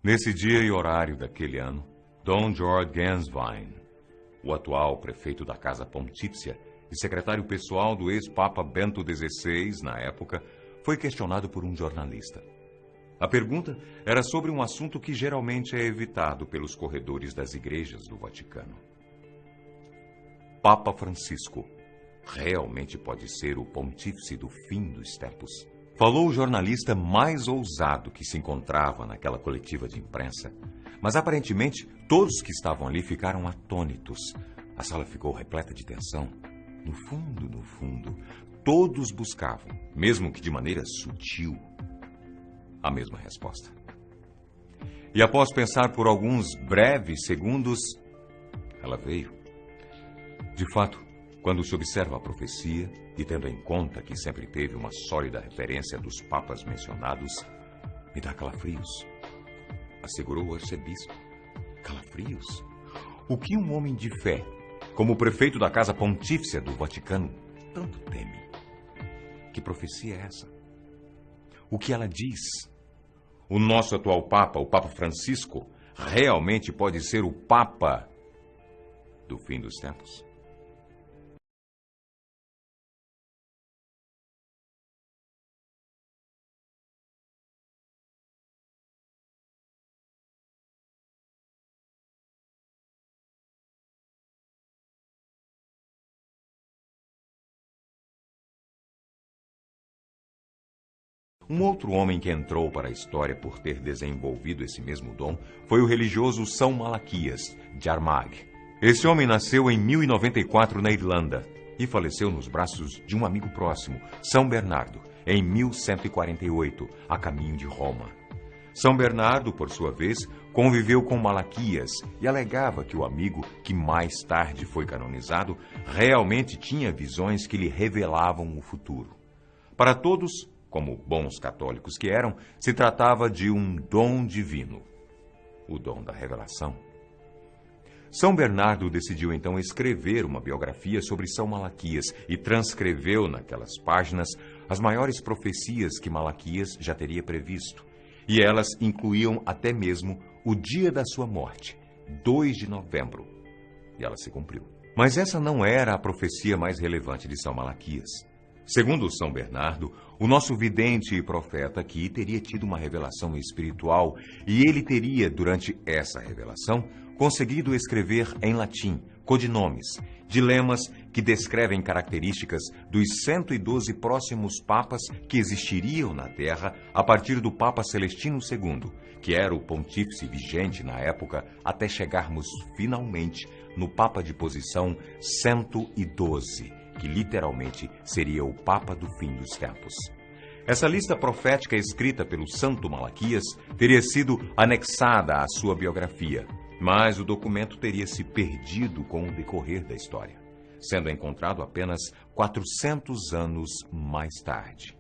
Nesse dia e horário daquele ano, Dom George Genswein, o atual prefeito da Casa Pontífice e secretário pessoal do ex-papa Bento XVI, na época, foi questionado por um jornalista. A pergunta era sobre um assunto que geralmente é evitado pelos corredores das igrejas do Vaticano. Papa Francisco realmente pode ser o pontífice do fim dos tempos? Falou o jornalista mais ousado que se encontrava naquela coletiva de imprensa. Mas aparentemente todos que estavam ali ficaram atônitos. A sala ficou repleta de tensão. No fundo, todos buscavam, mesmo que de maneira sutil, a mesma resposta. E após pensar por alguns breves segundos, ela veio. De fato, quando se observa a profecia, e tendo em conta que sempre teve uma sólida referência dos papas mencionados, me dá calafrios, assegurou o arcebispo. Calafrios? O que um homem de fé, como o prefeito da Casa Pontífice do Vaticano, tanto teme? Que profecia é essa? O que ela diz? O nosso atual Papa, o Papa Francisco, realmente pode ser o Papa do fim dos tempos? Um outro homem que entrou para a história por ter desenvolvido esse mesmo dom foi o religioso São Malaquias, de Armagh. Esse homem nasceu em 1094 na Irlanda e faleceu nos braços de um amigo próximo, São Bernardo, em 1148, a caminho de Roma. São Bernardo, por sua vez, conviveu com Malaquias e alegava que o amigo, que mais tarde foi canonizado, realmente tinha visões que lhe revelavam o futuro. Para todos, como bons católicos que eram, se tratava de um dom divino, o dom da revelação. São Bernardo decidiu então escrever uma biografia sobre São Malaquias e transcreveu naquelas páginas as maiores profecias que Malaquias já teria previsto. E elas incluíam até mesmo o dia da sua morte, 2 de novembro. E ela se cumpriu. Mas essa não era a profecia mais relevante de São Malaquias. Segundo São Bernardo, o nosso vidente e profeta aqui teria tido uma revelação espiritual e ele teria, durante essa revelação, conseguido escrever em latim codinomes, dilemas que descrevem características dos 112 próximos papas que existiriam na Terra a partir do Papa Celestino II, que era o pontífice vigente na época, até chegarmos finalmente no Papa de posição 112, que literalmente seria o Papa do fim dos tempos. Essa lista profética escrita pelo Santo Malaquias teria sido anexada à sua biografia, mas o documento teria se perdido com o decorrer da história, sendo encontrado apenas 400 anos mais tarde.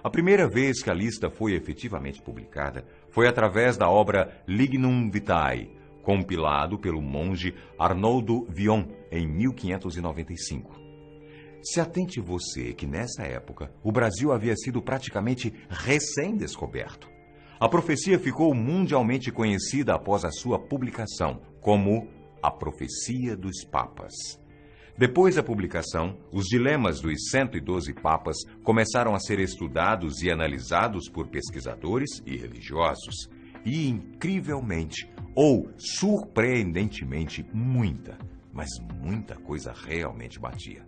A primeira vez que a lista foi efetivamente publicada foi através da obra Lignum Vitae, compilado pelo monge Arnoldo Vion em 1595. Se atente você que nessa época o Brasil havia sido praticamente recém-descoberto. A profecia ficou mundialmente conhecida após a sua publicação como a Profecia dos Papas. Depois da publicação, os dilemas dos 112 papas começaram a ser estudados e analisados por pesquisadores e religiosos. E, incrivelmente, ou surpreendentemente, mas muita coisa realmente batia.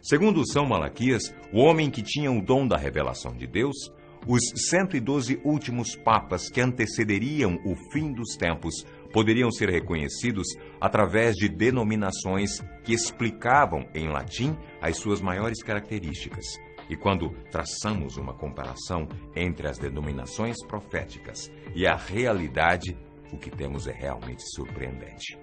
Segundo São Malaquias, o homem que tinha o dom da revelação de Deus, os 112 últimos papas que antecederiam o fim dos tempos poderiam ser reconhecidos através de denominações que explicavam em latim as suas maiores características. E quando traçamos uma comparação entre as denominações proféticas e a realidade, o que temos é realmente surpreendente.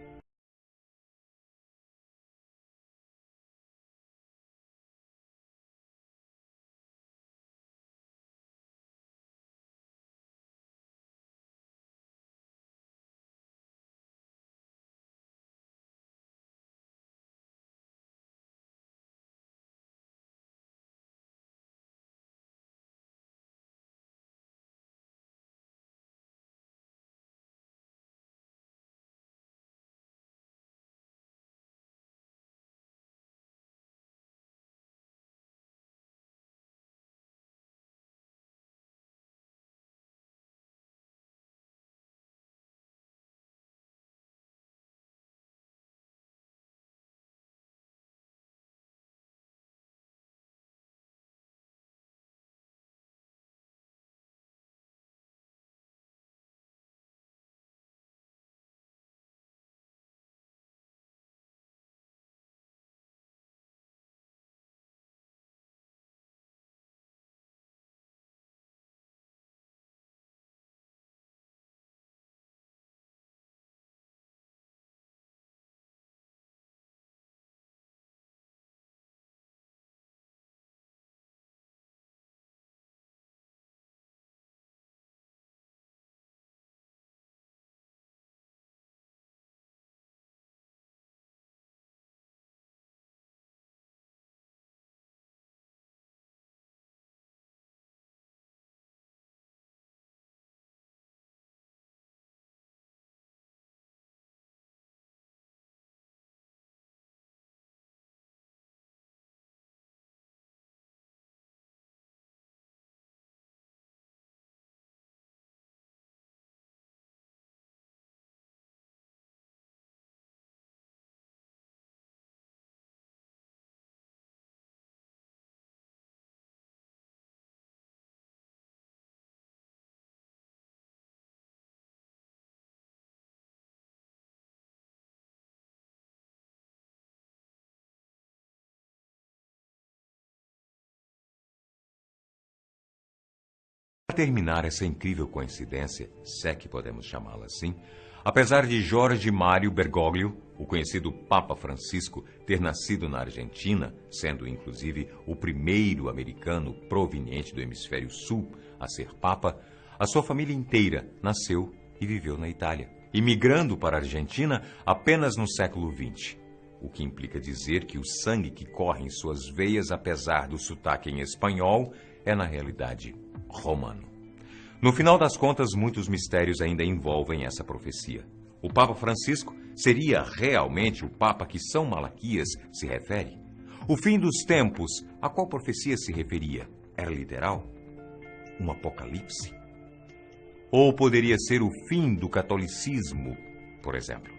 terminar essa incrível coincidência, se é que podemos chamá-la assim, apesar de Jorge Mário Bergoglio, o conhecido Papa Francisco, ter nascido na Argentina, sendo inclusive o primeiro americano proveniente do hemisfério sul a ser Papa, a sua família inteira nasceu e viveu na Itália, imigrando para a Argentina apenas no século XX, o que implica dizer que o sangue que corre em suas veias, apesar do sotaque em espanhol, é na realidade romano. No final das contas, muitos mistérios ainda envolvem essa profecia. O Papa Francisco seria realmente o Papa que São Malaquias se refere? O fim dos tempos, a qual profecia se referia, era literal? Um apocalipse? Ou poderia ser o fim do catolicismo, por exemplo?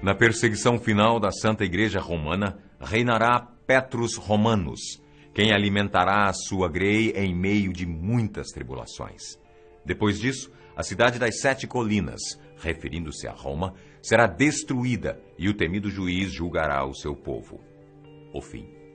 Na perseguição final da Santa Igreja Romana, reinará Petrus Romanus, quem alimentará a sua grei em meio de muitas tribulações. Depois disso, a cidade das 7 colinas, referindo-se a Roma, será destruída e o temido juiz julgará o seu povo. O fim.